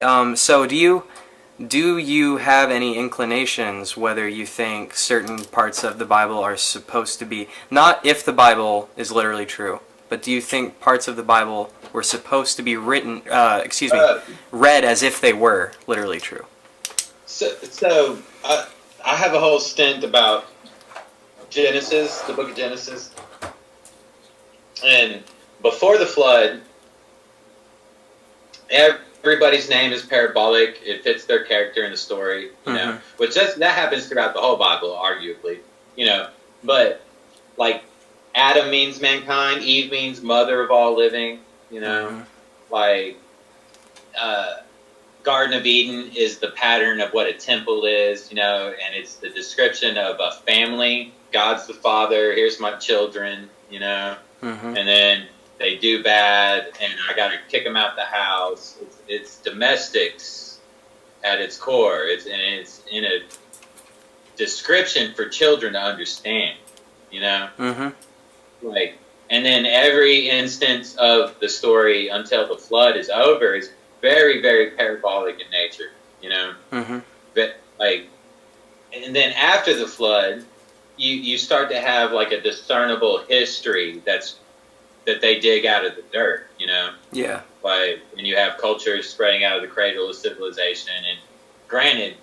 So do you have any inclinations whether you think certain parts of the Bible are supposed to be, not if the Bible is literally true, but do you think parts of the Bible were supposed to be Uh, read as if they were literally true? I have a whole stint about Genesis, the book of Genesis, and before the flood, everybody's name is parabolic. It fits their character in the story, which that happens throughout the whole Bible, arguably, But like Adam means mankind, Eve means mother of all living, like Garden of Eden is the pattern of what a temple is, and it's the description of a family. God's the father. Here's my children, Mm-hmm. and then they do bad, and I got to kick them out the house. It's domestics at its core. It's in a description for children to understand, Mm-hmm. Like, and then every instance of the story until the flood is over is very, very parabolic in nature, Mm-hmm. But and then after the flood, you start to have like a discernible history that they dig out of the dirt, Yeah. and you have cultures spreading out of the cradle of civilization. And granted,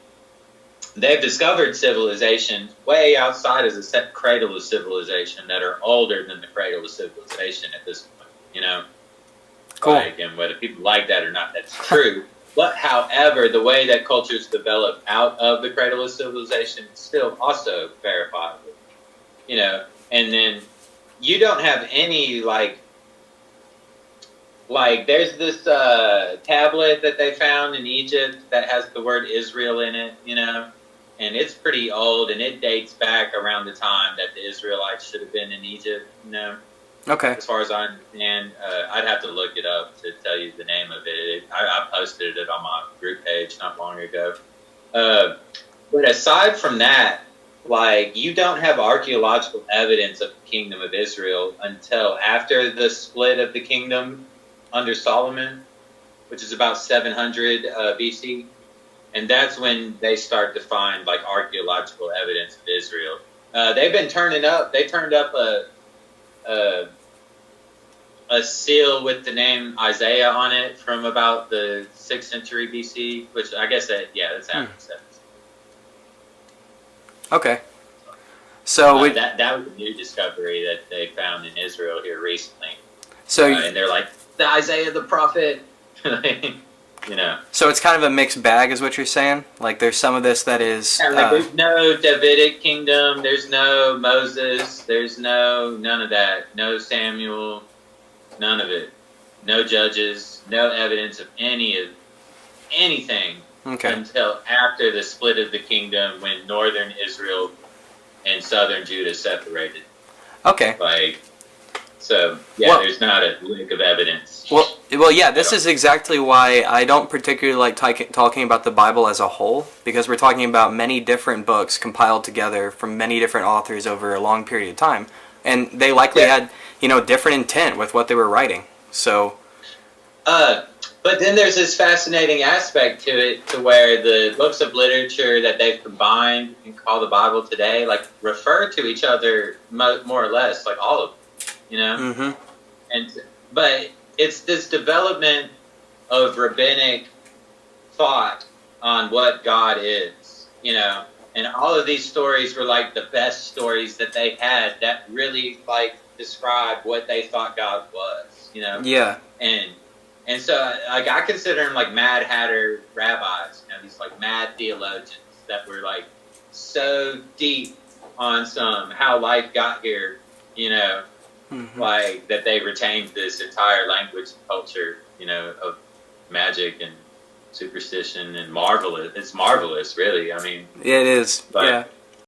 they've discovered civilizations way outside of the cradle of civilization that are older than the cradle of civilization at this point, Cool. And whether people like that or not, that's true. But however, the way that cultures develop out of the cradle of civilization is still also verifiable, and then you don't have any like there's this tablet that they found in Egypt that has the word Israel in it, and it's pretty old, and it dates back around the time that the Israelites should have been in Egypt, Okay. as far as I understand. I'd have to look it up to tell you the name of it. I posted it on my group page not long ago. But aside from that, you don't have archaeological evidence of the kingdom of Israel until after the split of the kingdom under Solomon, which is about 700 BC. And that's when they start to find archaeological evidence of Israel. They've been turning up. They turned up a seal with the name Isaiah on it from about the 6th century BC, which I guess that's after the 7th. Okay. So that was a new discovery that they found in Israel here recently. So and they're like, the Isaiah the prophet, So it's kind of a mixed bag, is what you're saying. There's some of this that is. There's no Davidic kingdom. There's no Moses. There's none of that. No Samuel. None of it. No judges. No evidence of anything Okay. until after the split of the kingdom, when northern Israel and southern Judah separated. Okay. There's not a lick of evidence. Well, yeah, this is exactly why I don't particularly like talking about the Bible as a whole, because we're talking about many different books compiled together from many different authors over a long period of time, and they likely had, different intent with what they were writing. So. But then there's this fascinating aspect to it, to where the books of literature that they've combined and call the Bible today, refer to each other more or less, all of them, Mm-hmm. But it's this development of rabbinic thought on what God is, and all of these stories were the best stories that they had that really describe what they thought God was, Yeah. And so I consider them Mad Hatter rabbis, these mad theologians that were so deep on how life got here, Mm-hmm. that they retained this entire language and culture, of magic and superstition and marvelous. It's marvelous, really. I mean, It is. Yeah.